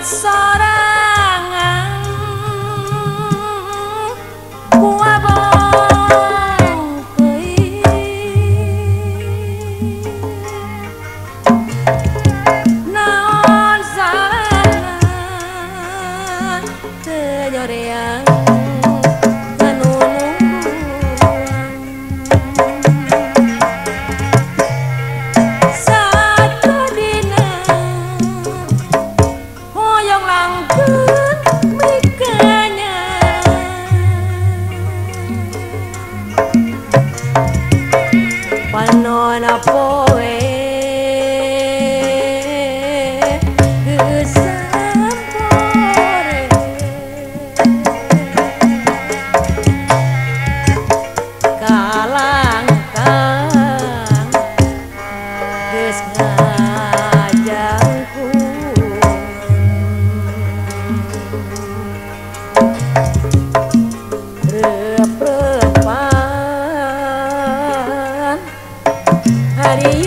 sorangan kuabong koi naon salahna tenyoreang Panona poe gesampore kalangkang geus ngajangku rep-repan hari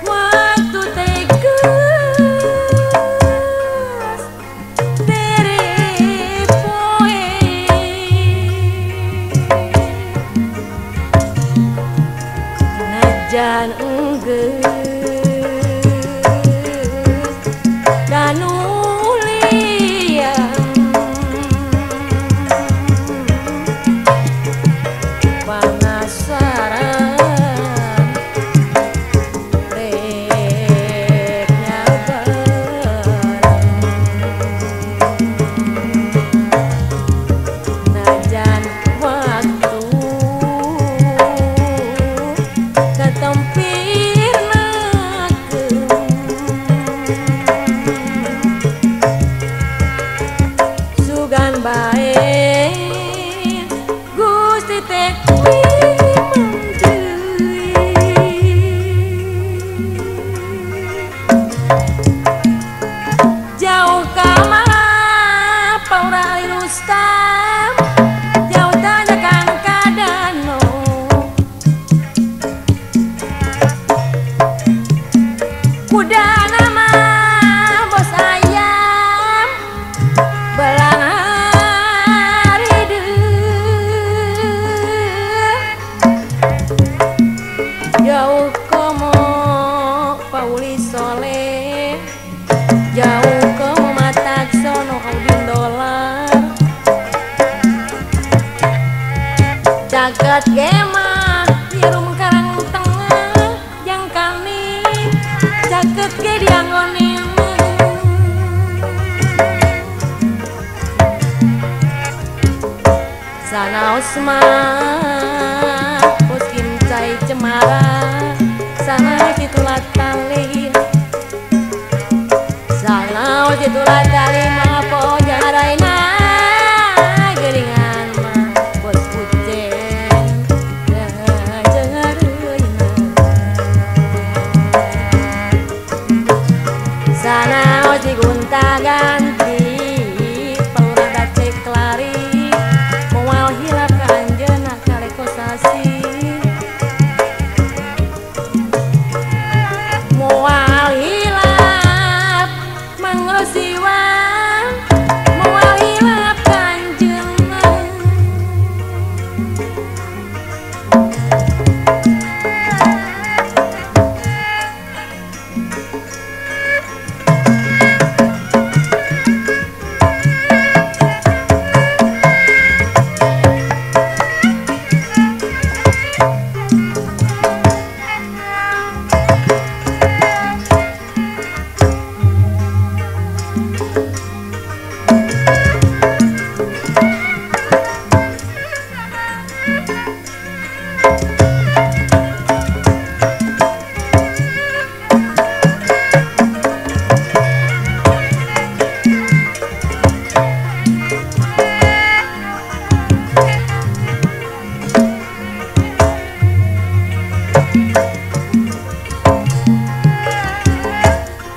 waktu tegas dari poe najan enggeus danulian penasaran rek nyabarang najan waktu ketempirnakeun sugan bae Gusti teh jauh kamana Paura Ali Rustam jauh tanyakan kadano kuda nama bos ayam belang hari jauh komo Pauli Soleh jauh komo matak sono Audin Dolar jagat gemah hirum karang tengah yang kami jagat ge dianggone sanaos mah bos kincai cemara sana kitulat tali sana kitulat tali mapo jaraina geringan mah bos pujen jangareuna sana gonta ganti Paura dacek lari moal hilap kanjeuna kaleko sasi moal hilap mangrosiwan moal hilap kanjeuna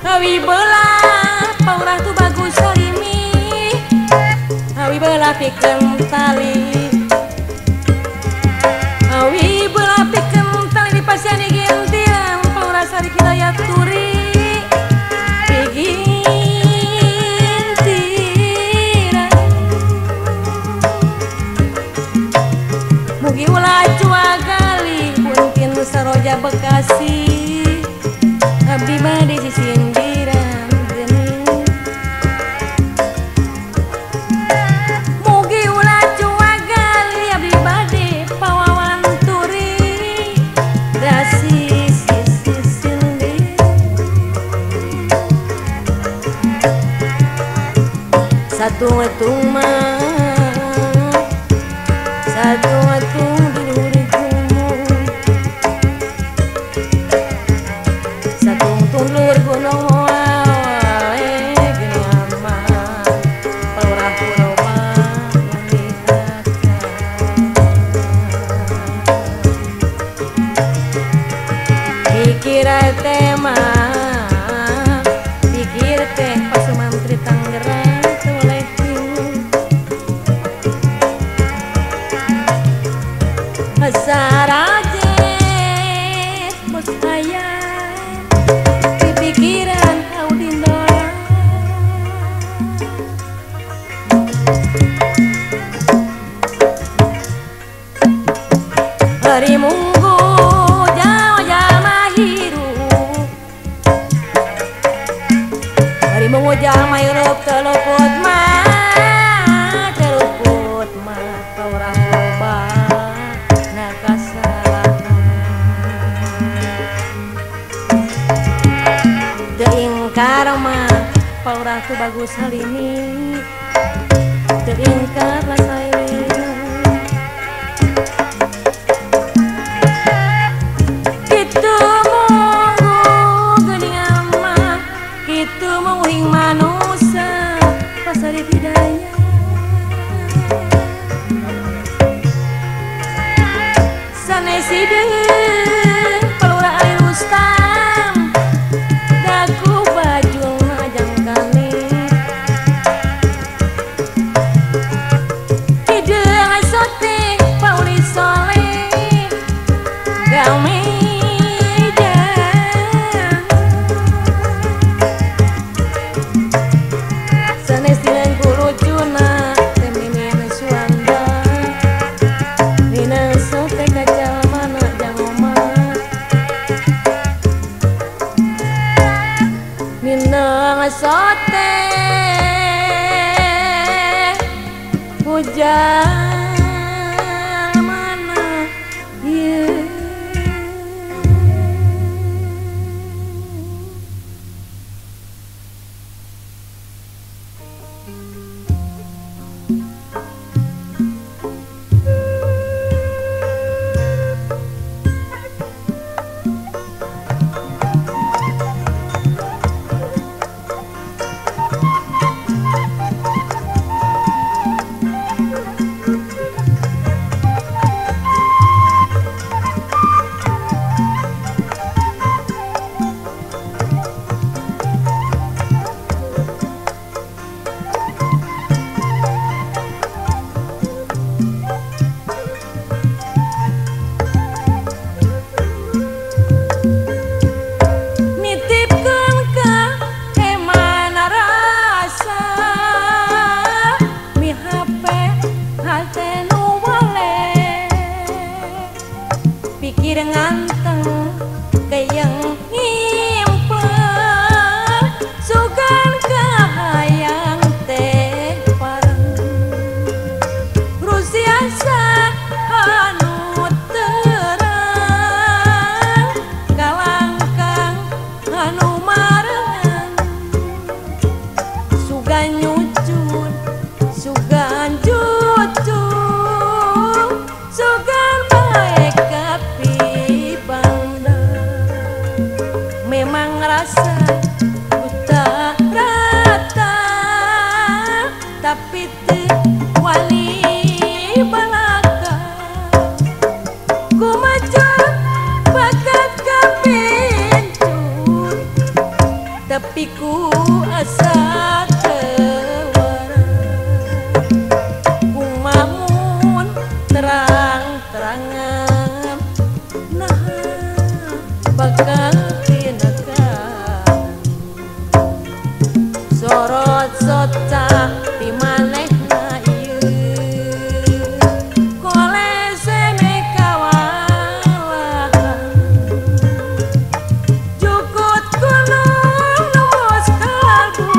Hawi belah paurah tu bagus salimi hawi belah pikeun tali hawi belah pikeun tali di pasian Satung-atung mah satung-atung di luhur gunung, satung-tung luhur gunung wae geuning aman paurah pulau mah pikir teh mah pikir teh pas mantri Tangerang toleh Sarajet bos ayah di pikiran kau dindola hari Munggu jama hirup hari Munggu jama hirup teluput mah teluput mah paurah loba karma paurah tu bagus hal ini teringkar rasa ini kitu munggu geuning amah kitu mungguing manusia pasari hidayah sanesieun paurah air ustam daku sote hujan mana yeah. Pikir nganteng kayang nyimpen sugan kahayang teh pareng rusiasa anu terang kalangkang anu marengan sugan nyucun sugan cucung sugan baik memang rasa buta rata tapi teu wali balaka ku macan bakat kapincut tapi ku asa tewara ku mamun terang-terangan nah bakal sorot sota di manehna ieu kolesene kawalan jukut gunung nembus kalbu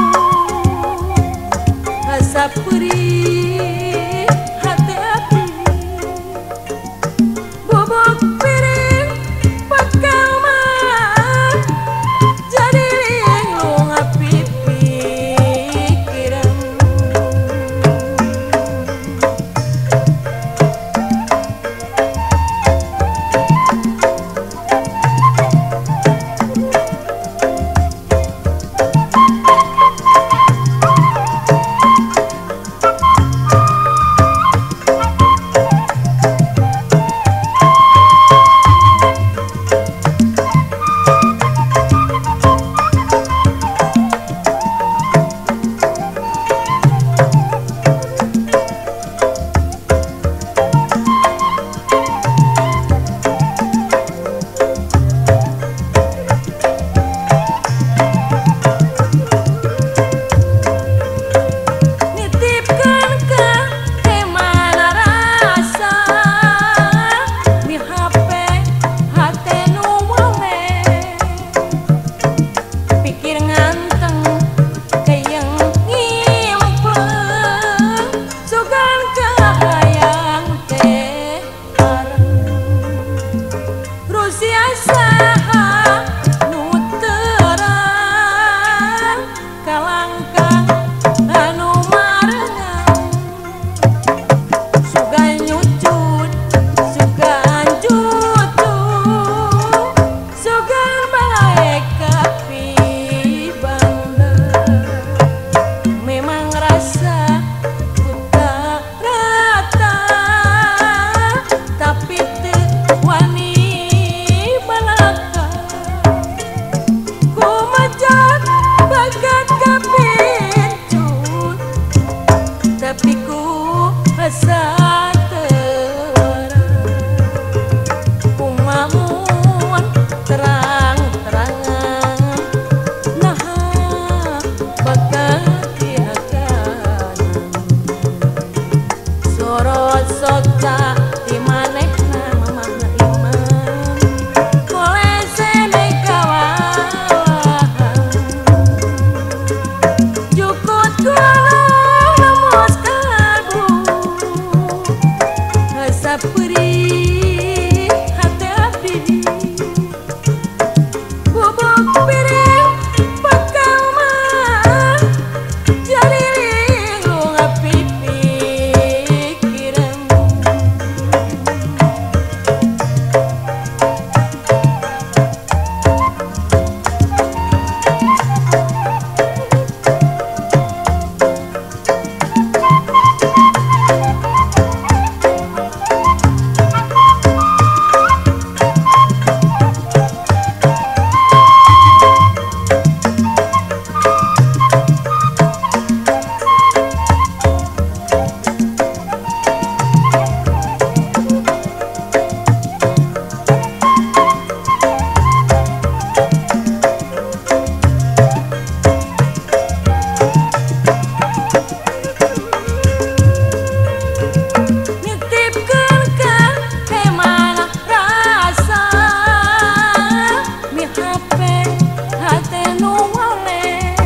hati nu waleh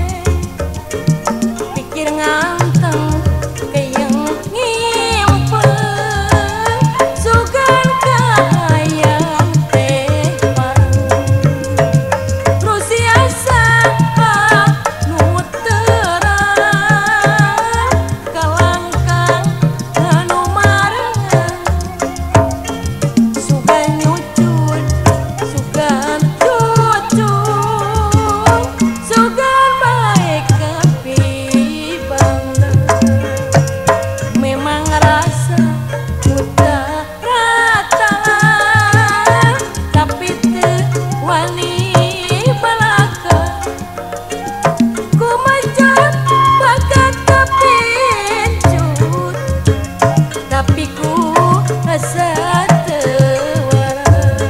pikir nganteng kayang ngimpeng sugan kahayang teh pareng Rusia sapa nu terang kalangkang anu mareng sugan nyucun sugan cucung sugan baik kapibangna memang rasa udah rata tapi teu wani balaka ku macan bakat kapincut tapi ku rasa teu warang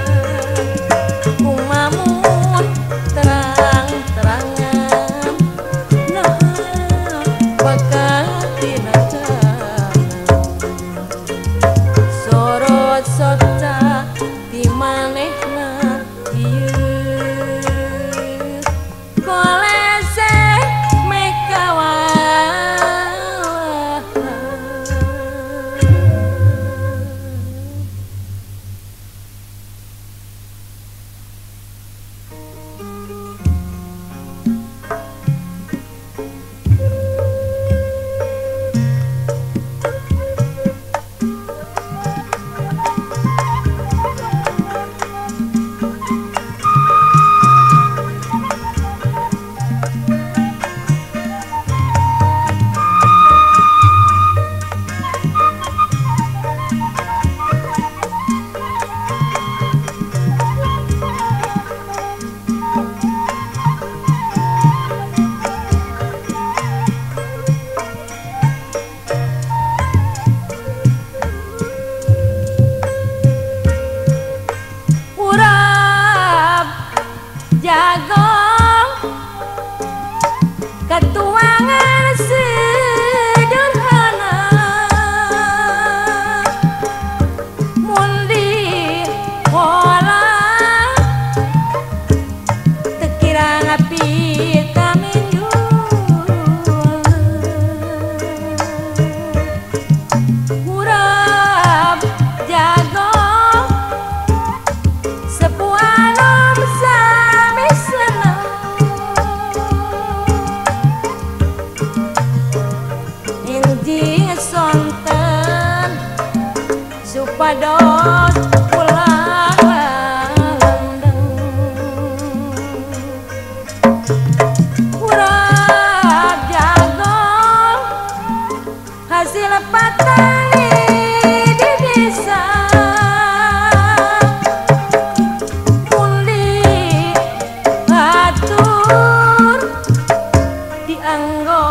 ku mamun terang-terangan nah bakat tina sorot sota di manehna ieu kolese mekawalah urap jago ketuangan sederhana mundi pola tekira ngapi urap jago sebuah nom sami senang inji sonten supados pulang landeng urap jago hasil patani di desa mundi batur dianggo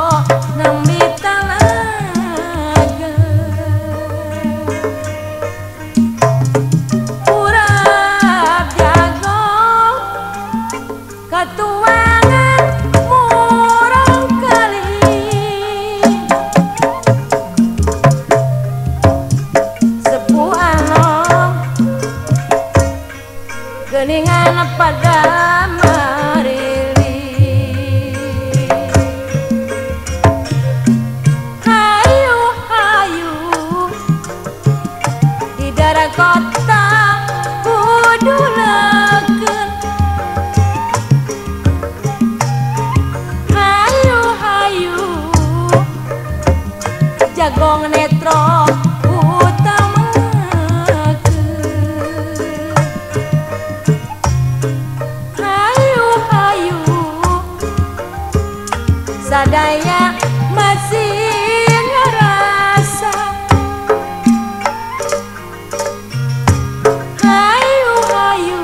nambi talaga urap jago katuangan murang kali sebuah nom geningan pada marili hayu-hayu di daerah kota kudu leukeun hayu-hayu jagong netro hayu-hayu sadaya masih ngerasa hayu-hayu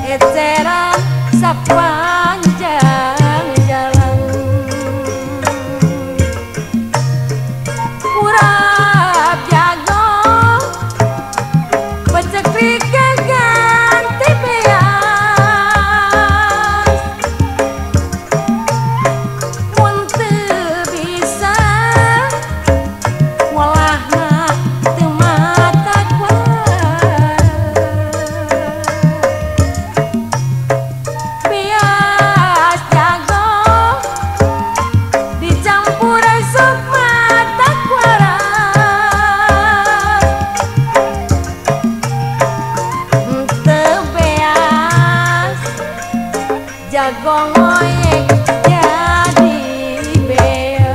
eceran sapanjang jalan urap jago peceklik ganti beas Jagong oyek jadi bea.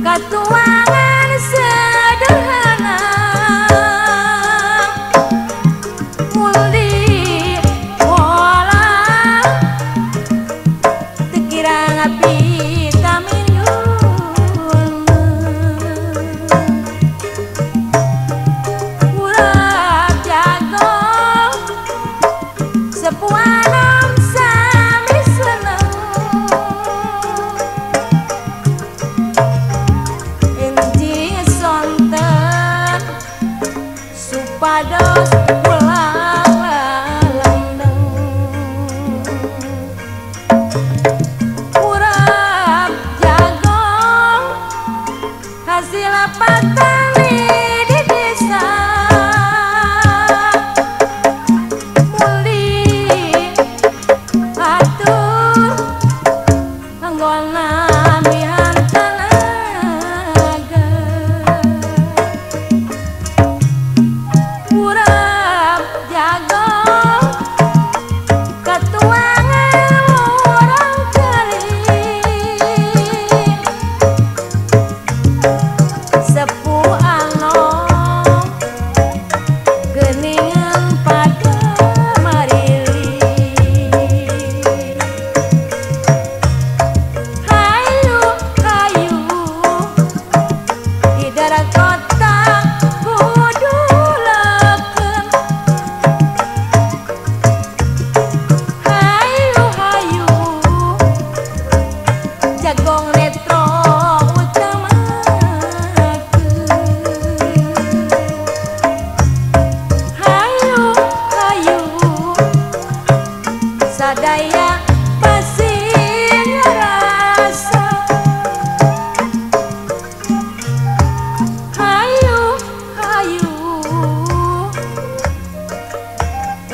Katuangan sederhana muli pola tekira ngapi taminun urap jago sepuanan sami seneng supados pulang lalendeng urap jagong hasil petani di desa muli atur anggona mihan tenaga urap jagong katuangan orang keling sepuh anom geningan pada marili hayu hayu di darat kota kudu leken hayu hayu jagong netro utamakeun hayu hayu sadaya pasing rasa hayu hayu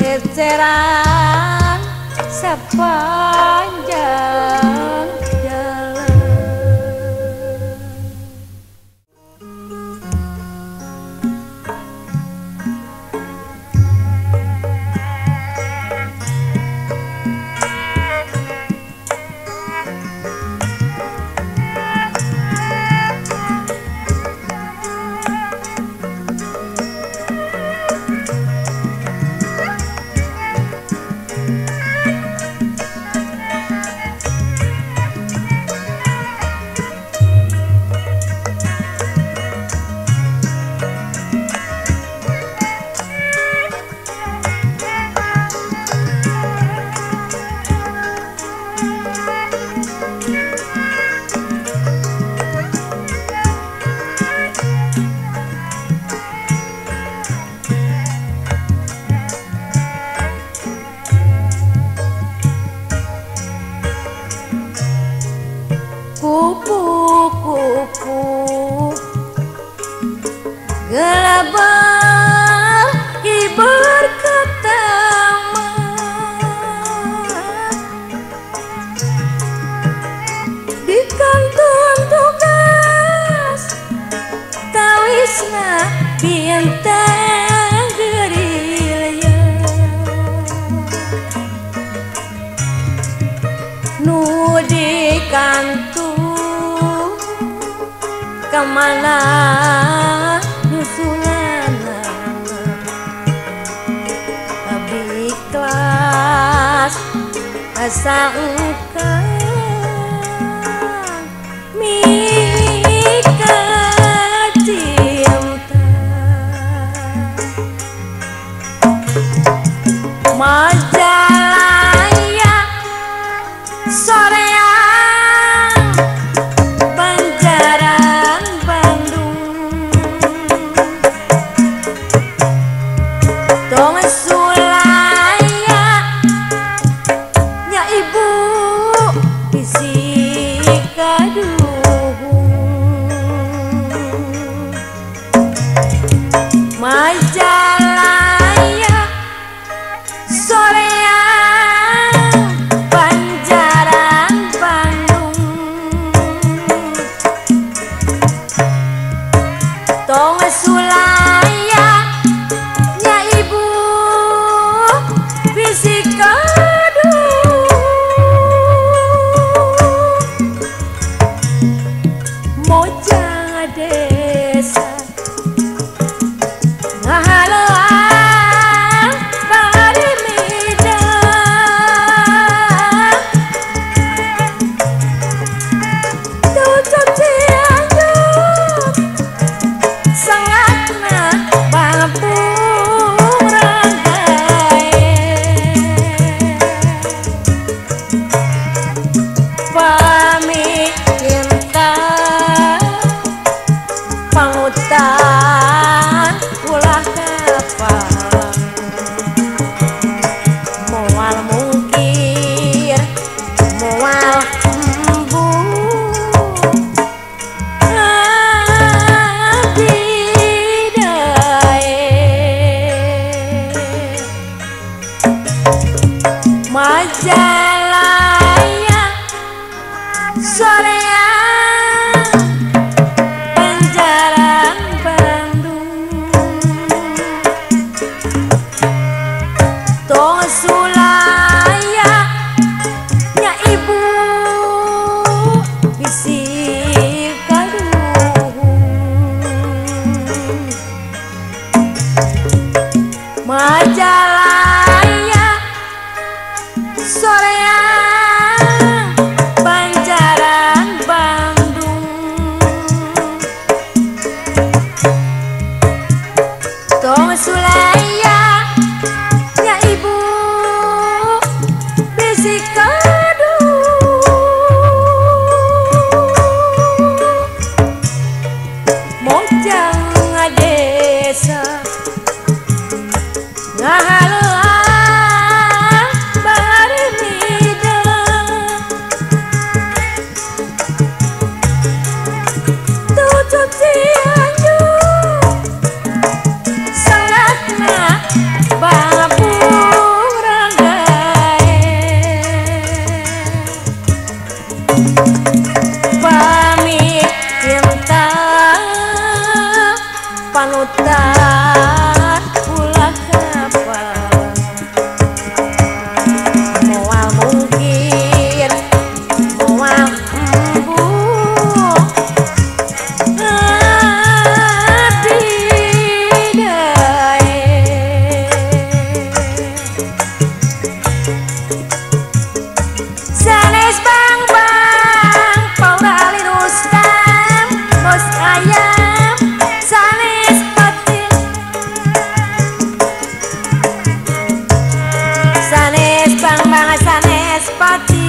eceran sepanjang jalan. Kupu-kupu gelabah ibar ketama di kantor tugas tawisna bintang gerilya nu di kantor kemana nyusulana abdi kelas asa engkang mika cinta Sulaya nya ibu bisi kaduh moja desa ngahaloan bari midang tutup cianjur sangatna babung ranggae pami cinta pangutan ulah kapal moal mungkir moal embu Majalaya soreang Banjaran Bandung Tong Sulaya nya ibu bisi kaduh Majalaya soreang Banjaran Bandung Tong Sulaya nya ibu bisi kaduh mojang ngadesa ngahaloan bari midang tutup cianjur sangatna babung ranggae pami cinta panutan ulah kapal moal mungkir moal embu adidae sanes bang Paura Ali Rustam bos ayam sanes pati sanes bang sanes pati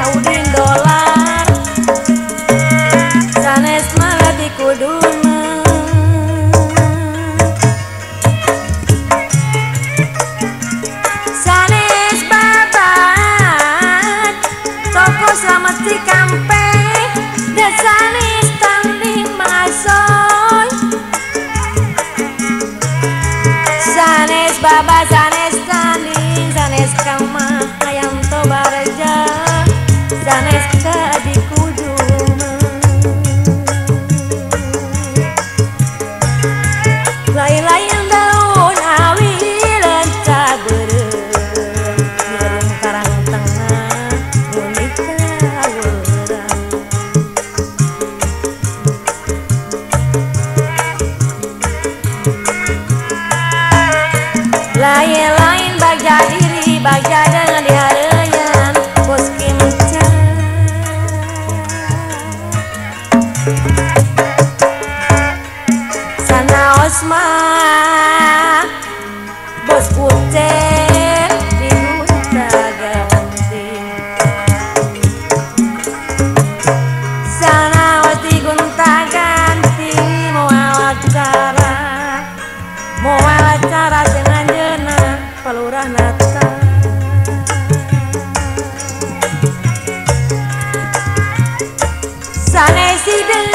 Audin dolar sanes melati kuduna sanes babat toko selamat di kampe dan sanes tanding masoy sanes baba sanes tanding sanes kamah ayam tobarja sanes kadi kuduma lain-lain daun awi lencah berem dirung karang tengah unika werang lain-lain bagja diri bagja dengan dihareyan bos kimca sana osma bos pucet di gunta ganti sana wati gunta ganti mau acara dengan jena palurah nata sanesideng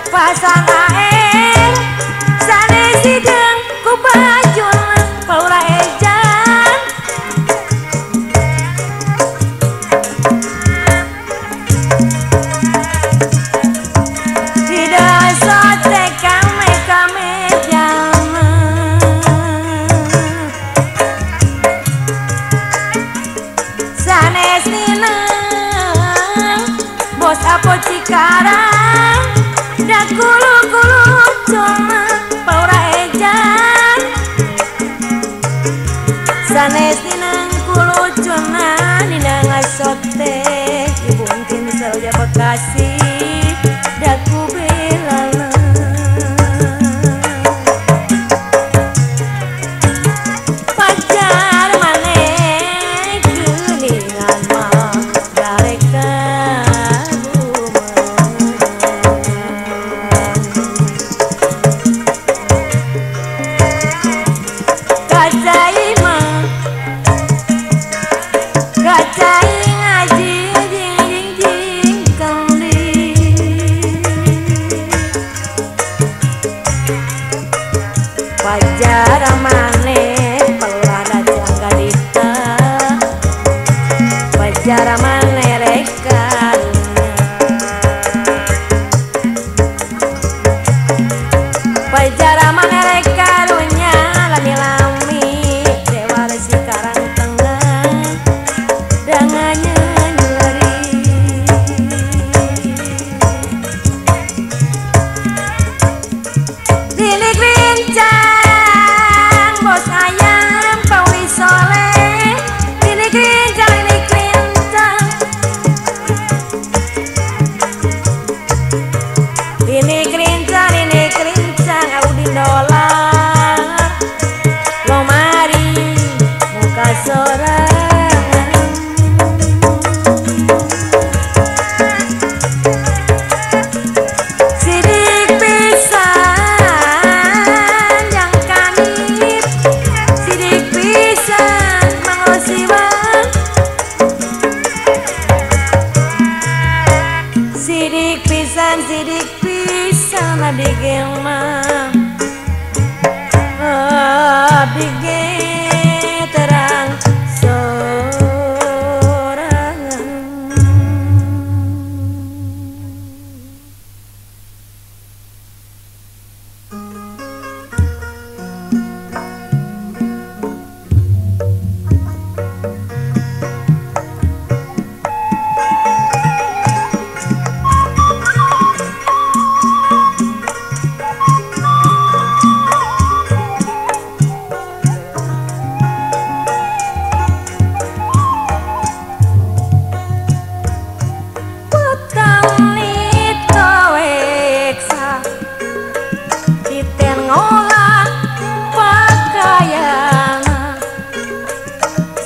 pasang air sanesideng ku bajul palurah ejan tidak sotek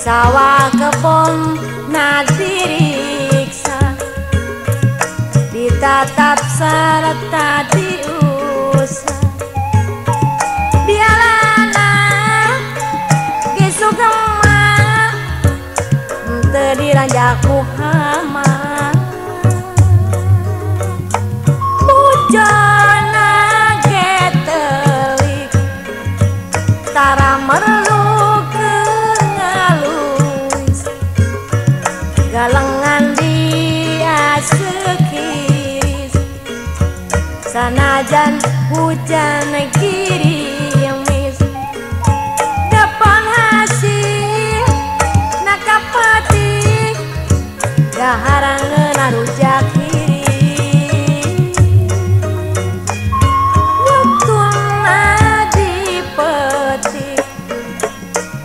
Sawah kebon nadiriksa, ditatap serta diusah. Dialana gisugema teu diranjak ku hama. Bujana ge teulik tara merlu galengan dia sekiris, sanajan hujan girimis, depan hasil nakapati gaharangeun arujak kiri. Wetuna dipetik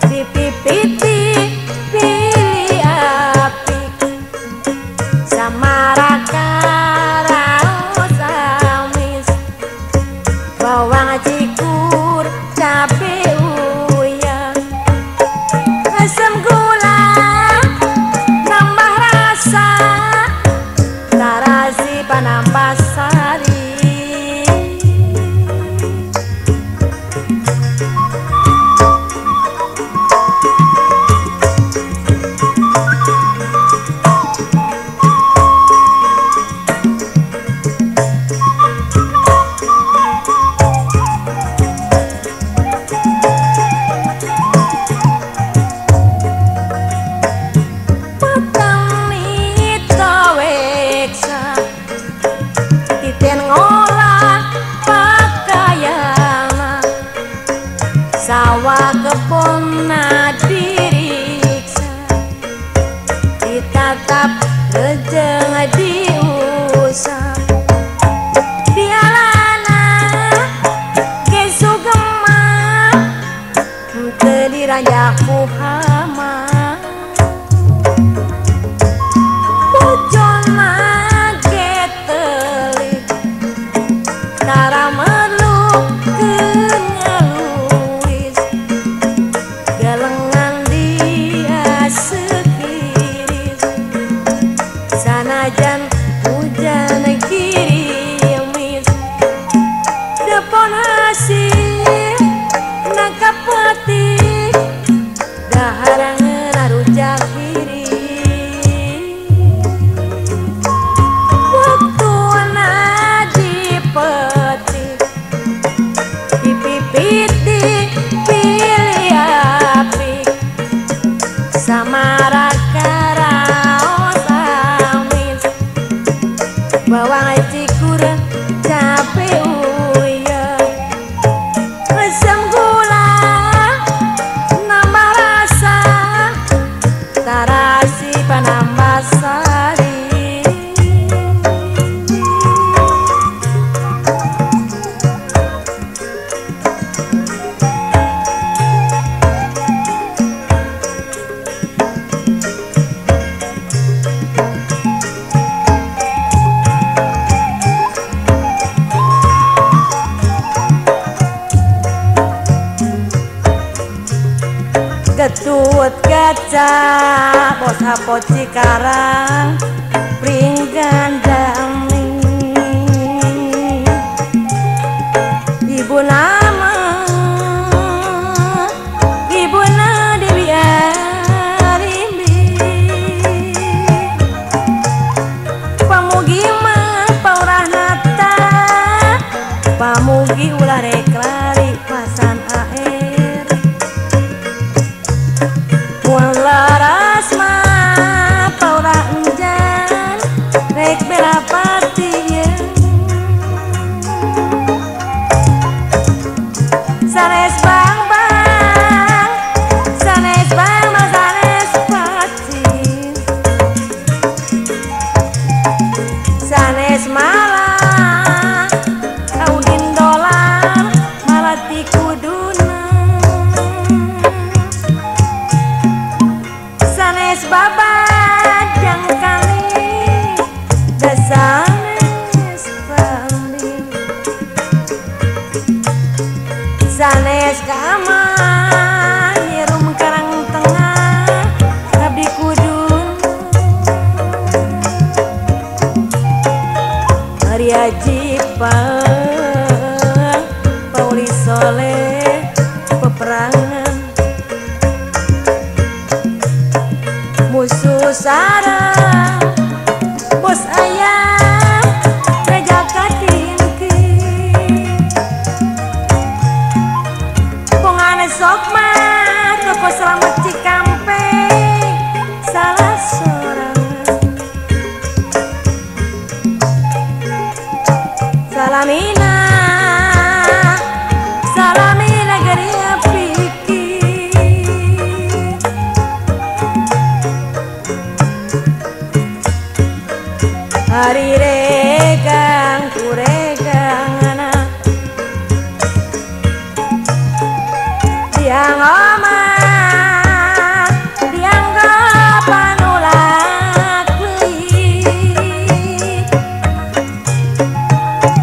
dipipiti bawang cikur cabe uyah asam gula nambah rasa tarasi panambah sari. Sawah kebon nadiriksa, ditatap rejeng diusah. Dialana ge sugema teu diranjak ku hama. Bujona ge teulik tara merlu sanajan hujan girimis, depan hasil nakapati gaharangeun arujak kiri. Waktuna dipetik dipipiti pilih apik samaraka bawang cikur cabe uyah asam gula nambah rasa tarasi panambah sari. Getut kaca bos hapot Cikarang pringgan dami ibu nama ibuna dibiarimbi pamugima paurah nata ulah rek lari pasan air mual laras mah paura enjan rek bela patieun sanes bang sanes bang mah sanes patin sanes malah kaudin dolar malah ti kuduna sanes babat jang kali da sanes pamli sanes kamar nyirum karang tengah abdi kudun hari ajipang pauli soleh peperangan musuh sarang bos ayam reja katingki pongane sok mah toko selamat Cikampek salah seorang salamina salamina geria pikir hari regang kuregang anak tiang omah dianggap panulak leuwih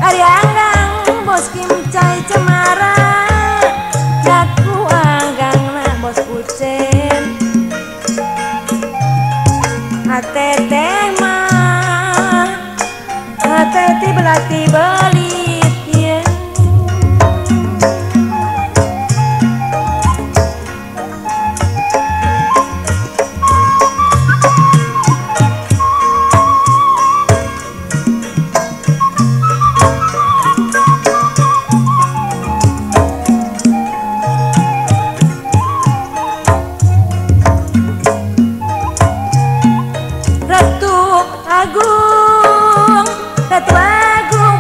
ari anggang bos kimcai cemara jaku anggangna bos kucen ateteh mah ateteh belati belit ya Ratu Agung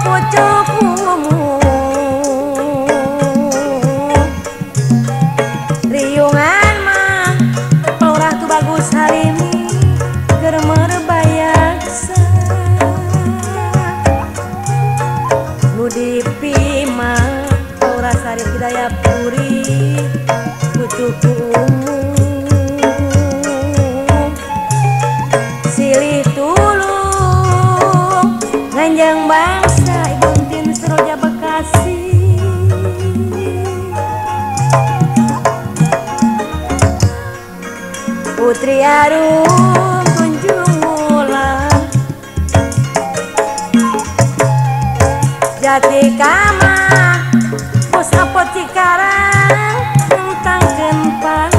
pucukmu riungan mah paurah tu bagus hari ini germer bayaksa nu dipima paurah sari hidayah puri pucukmu silih tulung nganjang bangsa ibu tin seroja Bekasi putri arum kunjung mulang jati kamah pos apot Cikarang tentang gempang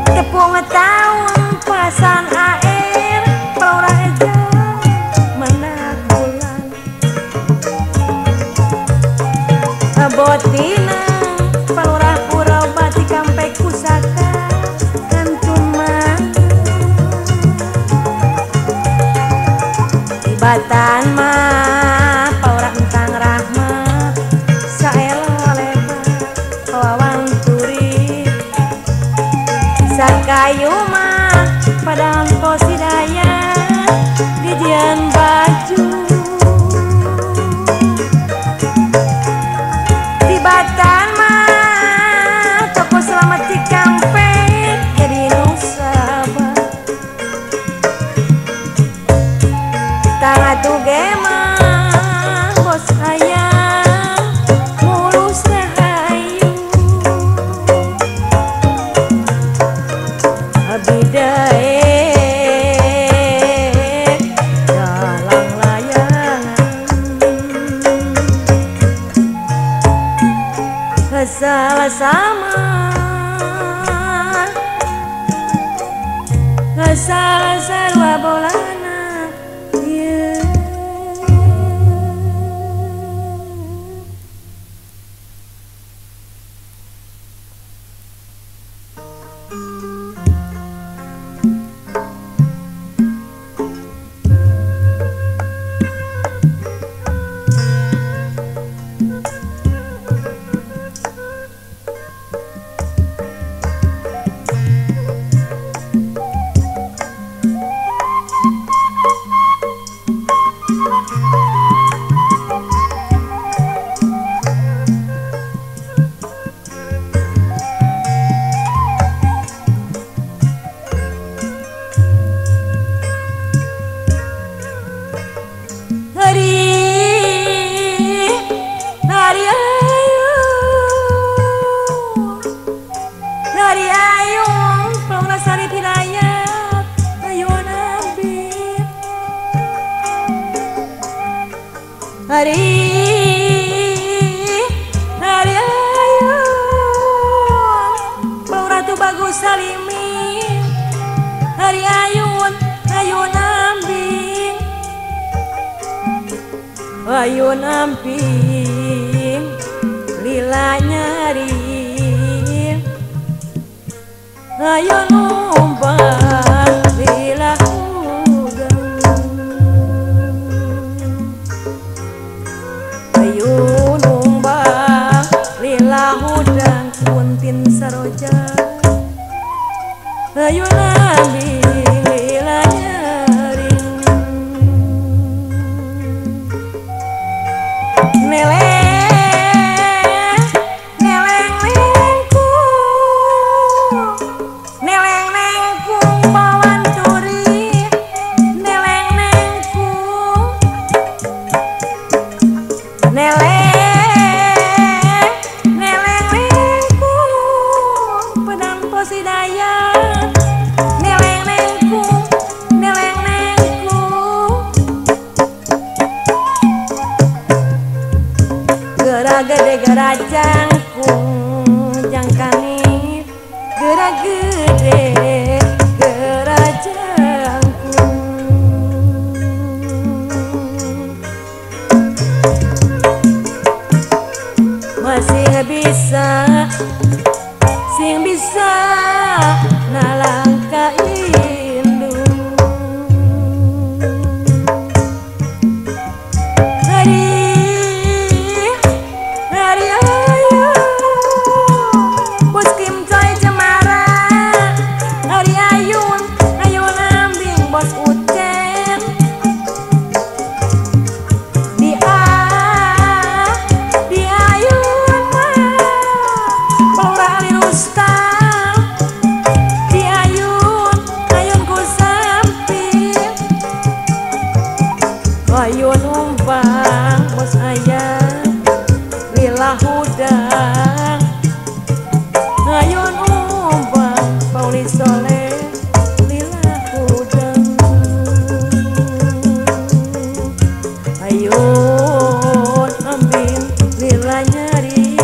tepung tahun pasan air paura eja menak bulan abotina paura purau bati Cikampek pusaka kantuman ibatan mah paura entang rahmat saela lebar pawawan turi sakayu mah padang posidaya dijian baju tibatan mah toko selamat Cikampek jadi nusabah tangatu gemah bos ayam mulus rahayu abidae dalang layangan salah sama salah sarwa bolana yeah. Hari ayo Bang Ratu Bagus Salimi Hari ayun ambing ayun amping lila nyari ayun umbang lila hudang kuntin saroja ayun ambing lila nyaring gede gerak jangkung jangkani gerak gede gerak jangkung masih bisa sing bisa nalangka indung ayun umpang bos ayah lila hudang ayun umpang Pauli Soleh lila hudang ayun ambing lila nyari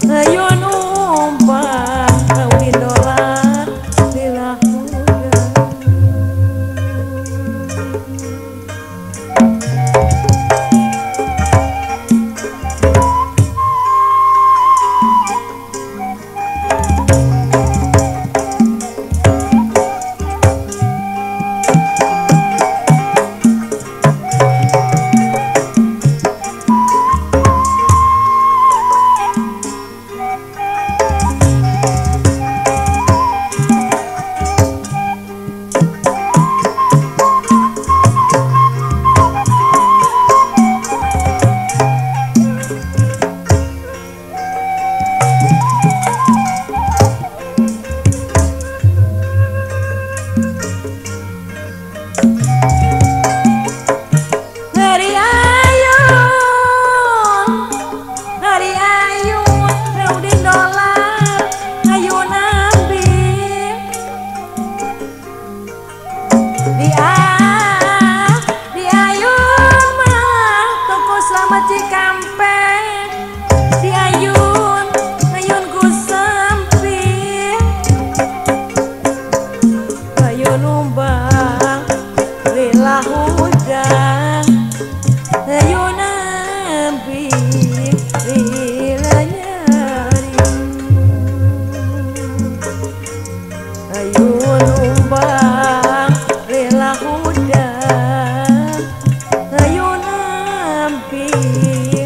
ayun umpang Pauli dolar lila hudang ayun umbang lila hudang ayun ambing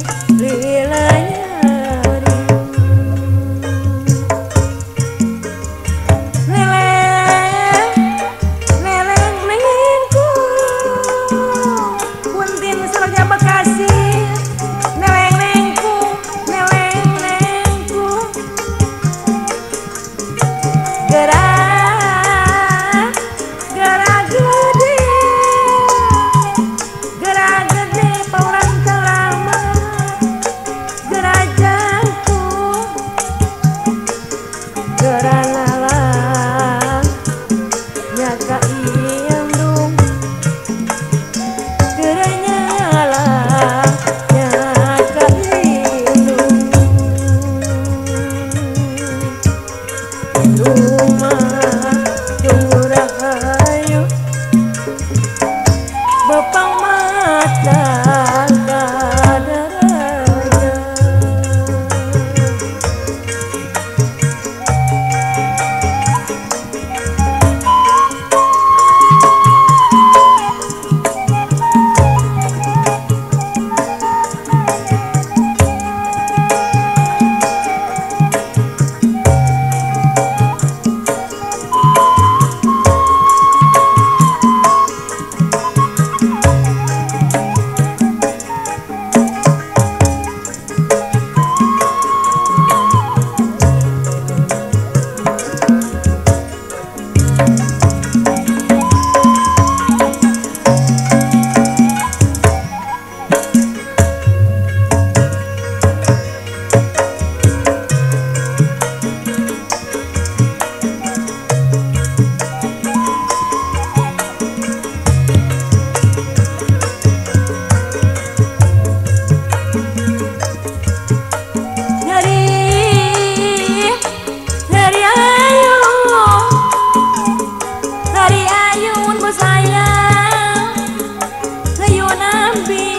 nambi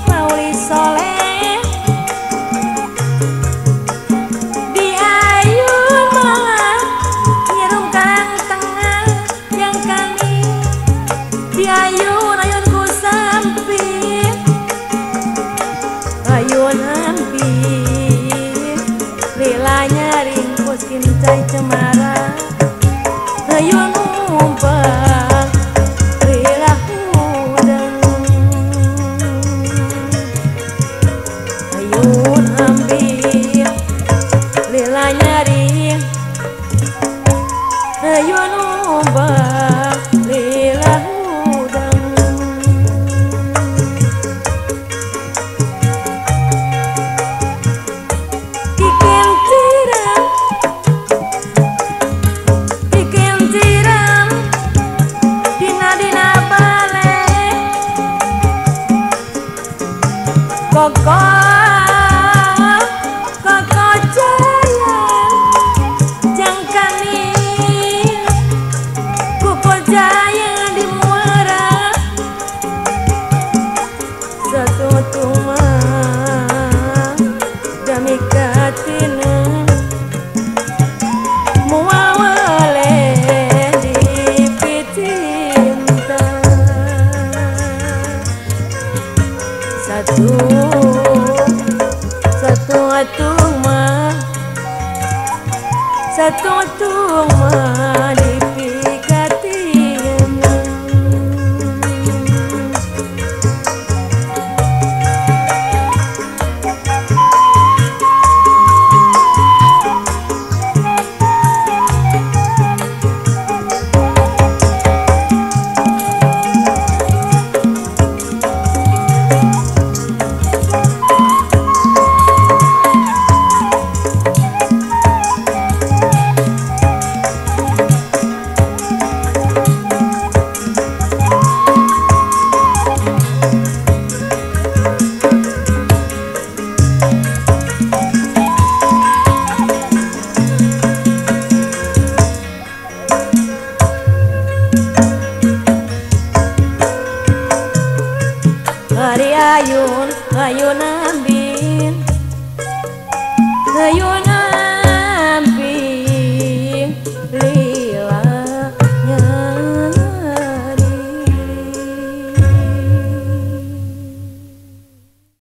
mauli soleh di ayun malah nyirum karang tengah yang kami di ayun ayunku sampi ayun nambi lilanya ringkus kincai cemara ayun umpang rilah udang ayun ambil lilanya ring ayun umpang rilah udang kikin tirang dina balik koko jayan jangkani koko jayan di muara satu tumang dami katina muawale di pitinta satu atung mah di pikatiana hari ayun ambin ayun